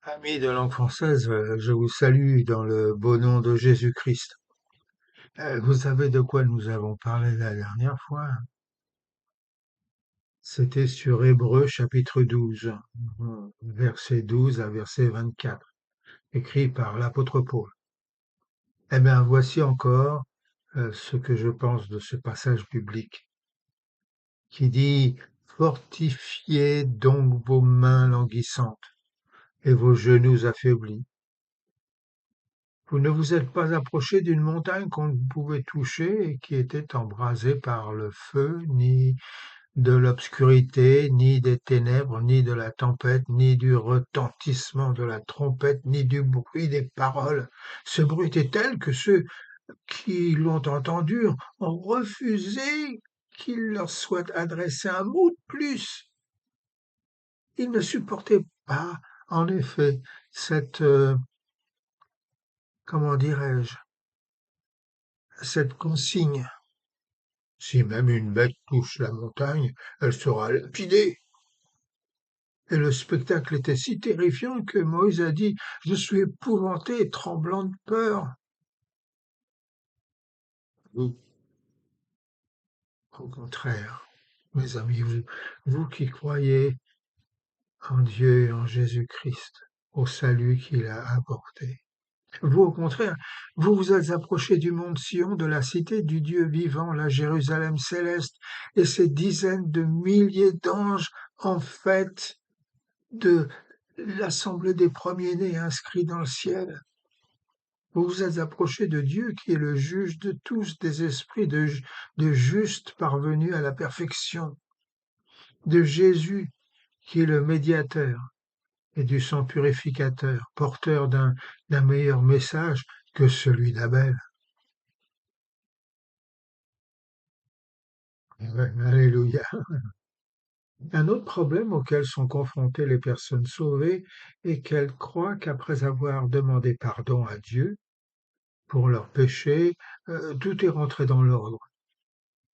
Amis de langue française, je vous salue dans le beau nom de Jésus-Christ. Vous savez de quoi nous avons parlé la dernière fois? C'était sur Hébreux chapitre 12, verset 12 à verset 24, écrit par l'apôtre Paul. Eh bien, voici encore ce que je pense de ce passage biblique qui dit: Fortifiez donc vos mains languissantes et vos genoux affaiblis. Vous ne vous êtes pas approché d'une montagne qu'on ne pouvait toucher et qui était embrasée par le feu, ni de l'obscurité, ni des ténèbres, ni de la tempête, ni du retentissement de la trompette, ni du bruit des paroles. Ce bruit était tel que ceux qui l'ont entendu ont refusé qu'il leur soit adressé un mot de plus. Ils ne supportaient pas, en effet, cette, comment dirais-je, cette consigne. Si même une bête touche la montagne, elle sera lapidée. Et le spectacle était si terrifiant que Moïse a dit: Je suis épouvanté et tremblant de peur. Vous, au contraire, mes amis, vous qui croyez en Dieu et en Jésus-Christ, au salut qu'il a apporté. Vous, au contraire, vous vous êtes approché du mont Sion, de la cité du Dieu vivant, la Jérusalem céleste, et ces dizaines de milliers d'anges en fête de l'assemblée des premiers-nés inscrits dans le ciel. Vous vous êtes approché de Dieu qui est le juge de tous, des esprits de justes parvenus à la perfection, de Jésus qui est le médiateur et du sang purificateur, porteur d'un meilleur message que celui d'Abel. Alléluia. Un autre problème auquel sont confrontées les personnes sauvées est qu'elles croient qu'après avoir demandé pardon à Dieu, pour leurs péchés, tout est rentré dans l'ordre,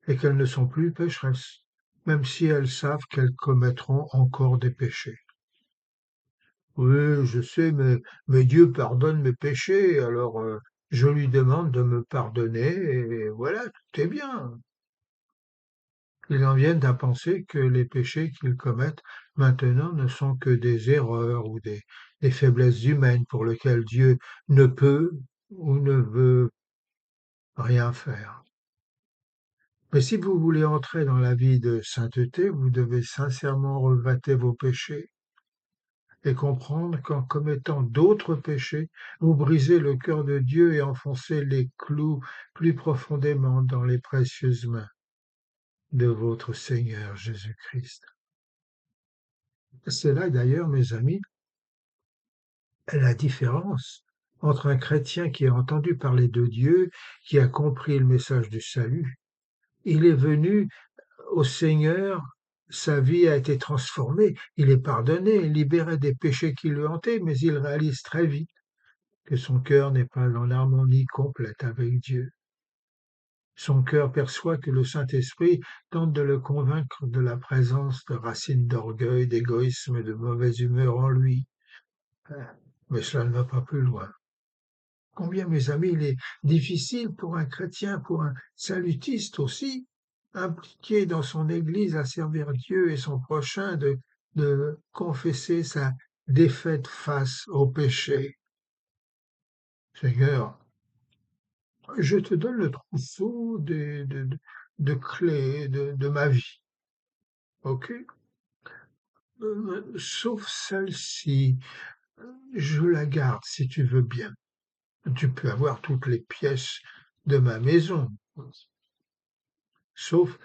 et qu'elles ne sont plus pécheresses, même si elles savent qu'elles commettront encore des péchés. Oui, je sais, mais Dieu pardonne mes péchés, alors je lui demande de me pardonner, et voilà, tout est bien. Ils en viennent à penser que les péchés qu'ils commettent maintenant ne sont que des erreurs ou des faiblesses humaines pour lesquelles Dieu ne peut ou ne veut rien faire. Mais si vous voulez entrer dans la vie de sainteté, vous devez sincèrement regretter vos péchés et comprendre qu'en commettant d'autres péchés, vous brisez le cœur de Dieu et enfoncez les clous plus profondément dans les précieuses mains de votre Seigneur Jésus-Christ. C'est là d'ailleurs, mes amis, la différence entre un chrétien qui a entendu parler de Dieu, qui a compris le message du salut. Il est venu au Seigneur, sa vie a été transformée, il est pardonné, libéré des péchés qui le hantaient, mais il réalise très vite que son cœur n'est pas dans l'harmonie complète avec Dieu. Son cœur perçoit que le Saint-Esprit tente de le convaincre de la présence de racines d'orgueil, d'égoïsme et de mauvaise humeur en lui. Mais cela ne va pas plus loin. Combien, mes amis, il est difficile pour un chrétien, pour un salutiste aussi, impliqué dans son Église à servir Dieu et son prochain, de confesser sa défaite face au péché. Seigneur, je te donne le trousseau de clés de ma vie, ok? Sauf celle-ci, je la garde si tu veux bien. Tu peux avoir toutes les pièces de ma maison, sauf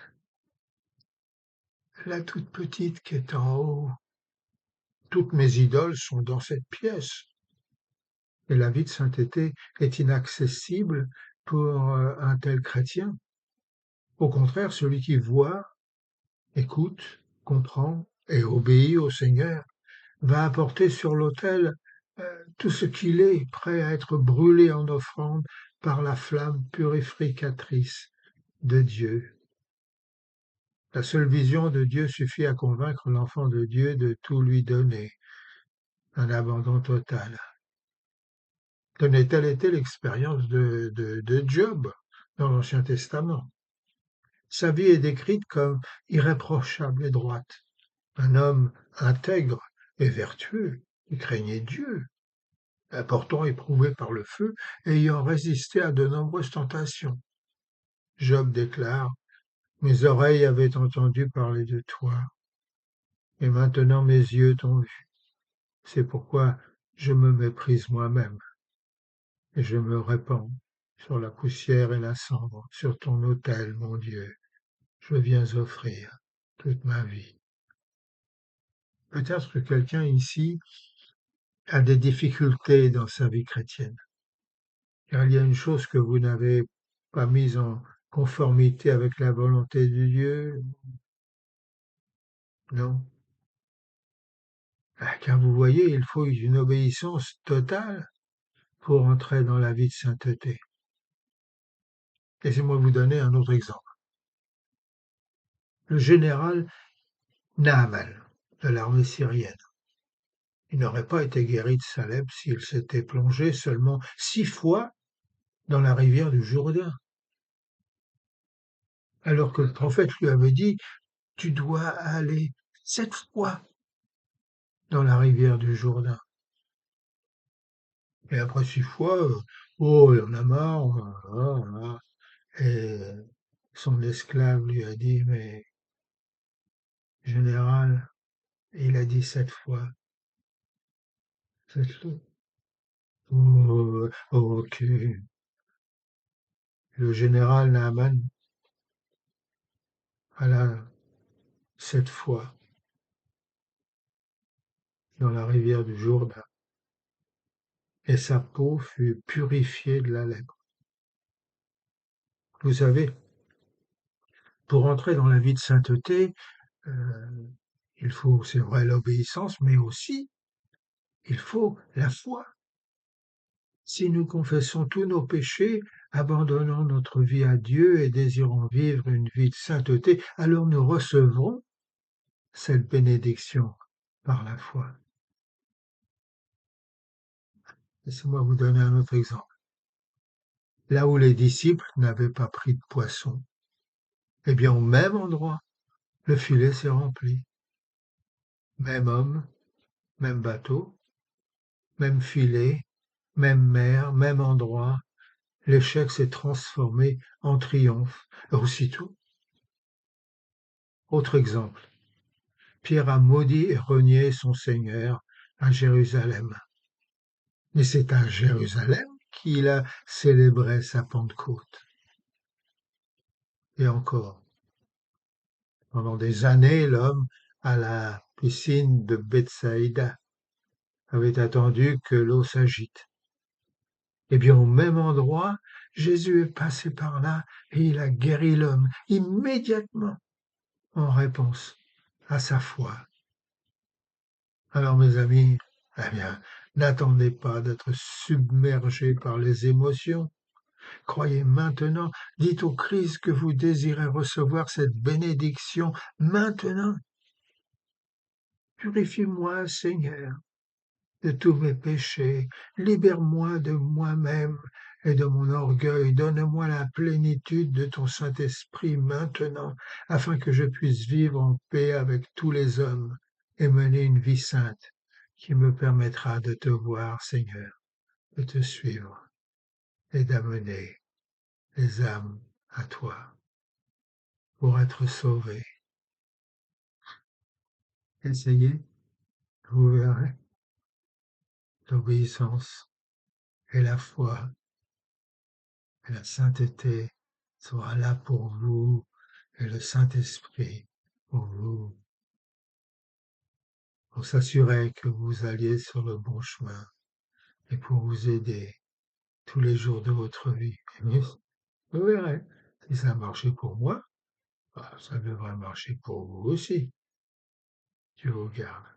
la toute petite qui est en haut. Toutes mes idoles sont dans cette pièce. Et la vie de sainteté est inaccessible pour un tel chrétien. Au contraire, celui qui voit, écoute, comprend et obéit au Seigneur va apporter sur l'autel tout ce qu'il est, prêt à être brûlé en offrande par la flamme purificatrice de Dieu. La seule vision de Dieu suffit à convaincre l'enfant de Dieu de tout lui donner. un abandon total. Tenez, telle était l'expérience de Job dans l'Ancien Testament. Sa vie est décrite comme irréprochable et droite. Un homme intègre et vertueux, qui craignait Dieu, pourtant éprouvé par le feu, ayant résisté à de nombreuses tentations. Job déclare: Mes oreilles avaient entendu parler de toi, et maintenant mes yeux t'ont vu. C'est pourquoi je me méprise moi-même, et je me répands sur la poussière et la cendre, sur ton autel, mon Dieu. Je viens offrir toute ma vie. Peut-être que quelqu'un ici a des difficultés dans sa vie chrétienne, car il y a une chose que vous n'avez pas mise en conformité avec la volonté de Dieu, non? Car vous voyez, il faut une obéissance totale pour entrer dans la vie de sainteté. Laissez-moi vous donner un autre exemple. Le général Naaman de l'armée syrienne. Il n'aurait pas été guéri de sa lèpre s'il s'était plongé seulement 6 fois dans la rivière du Jourdain, alors que le prophète lui avait dit: Tu dois aller 7 fois dans la rivière du Jourdain. Et après 6 fois, oh, il en a marre, voilà. Et son esclave lui a dit: Mais général, il a dit 7 fois. Faites-le. Oh, ok. Le général Naaman alla 7 fois dans la rivière du Jourdain, et sa peau fut purifiée de la lèpre. Vous savez, pour entrer dans la vie de sainteté, euh, il faut, c'est vrai, l'obéissance, mais aussi il faut la foi. Si nous confessons tous nos péchés, abandonnons notre vie à Dieu et désirons vivre une vie de sainteté, alors nous recevrons cette bénédiction par la foi. Laissez-moi vous donner un autre exemple. Là où les disciples n'avaient pas pris de poisson, eh bien au même endroit, le filet s'est rempli. Même homme, même bateau, même filet, même mer, même endroit, l'échec s'est transformé en triomphe. Aussitôt, autre exemple, Pierre a maudit et renié son Seigneur à Jérusalem. Mais c'est à Jérusalem qu'il a célébré sa Pentecôte. Et encore, pendant des années, l'homme à la piscine de Bethsaïda avait attendu que l'eau s'agite. Eh bien, au même endroit, Jésus est passé par là et il a guéri l'homme immédiatement en réponse à sa foi. Alors, mes amis, eh bien, n'attendez pas d'être submergés par les émotions. Croyez maintenant, dites au Christ que vous désirez recevoir cette bénédiction maintenant. Purifie-moi, Seigneur, de tous mes péchés, libère-moi de moi-même et de mon orgueil, donne-moi la plénitude de ton Saint-Esprit maintenant, afin que je puisse vivre en paix avec tous les hommes et mener une vie sainte qui me permettra de te voir, Seigneur, de te suivre et d'amener les âmes à toi pour être sauvées. Essayez, vous verrez, l'obéissance et la foi et la sainteté sera là pour vous et le Saint-Esprit pour vous, pour s'assurer que vous alliez sur le bon chemin et pour vous aider tous les jours de votre vie. Et vous verrez, si ça a marché pour moi, ça devrait marcher pour vous aussi. Dieu vous garde.